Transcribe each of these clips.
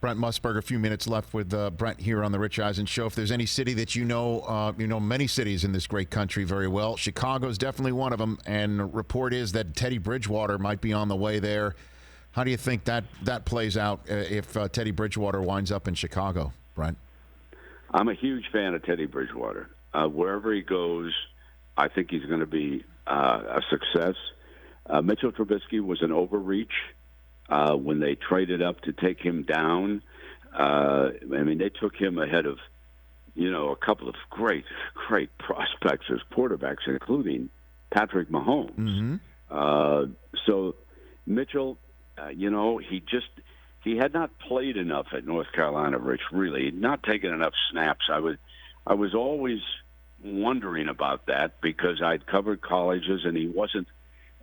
Brent Musburger, a few minutes left with Brent here on the Rich Eisen Show. If there's any city that you know many cities in this great country very well. Chicago's definitely one of them, and report is that Teddy Bridgewater might be on the way there. How do you think that plays out if Teddy Bridgewater winds up in Chicago, Brent? I'm a huge fan of Teddy Bridgewater. Wherever he goes, I think he's going to be a success. Mitchell Trubisky was an overreach when they traded up to take him down. They took him ahead of, a couple of great prospects as quarterbacks, including Patrick Mahomes. Mm-hmm. So Mitchell, he had not played enough at North Carolina, Rich, really. Not taken enough snaps. I was always wondering about that because I'd covered colleges and he wasn't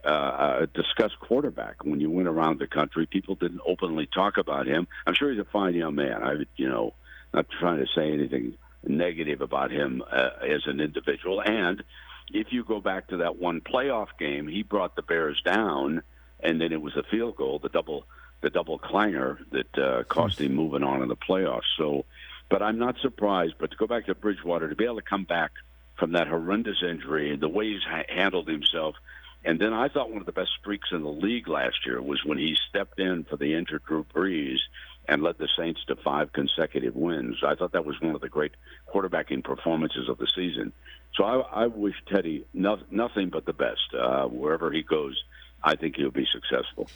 a discussed quarterback. When you went around the country, people didn't openly talk about him. I'm sure he's a fine young man. Not trying to say anything negative about him as an individual. And if you go back to that one playoff game, he brought the Bears down, and then it was a field goal, the double clanger that cost him moving on in the playoffs. So, but I'm not surprised. But to go back to Bridgewater, to be able to come back from that horrendous injury, the way he's handled himself, and then I thought one of the best streaks in the league last year was when he stepped in for the injured Drew Brees and led the Saints to 5 consecutive wins. I thought that was one of the great quarterbacking performances of the season. So I wish Teddy nothing but the best. Wherever he goes, I think he'll be successful.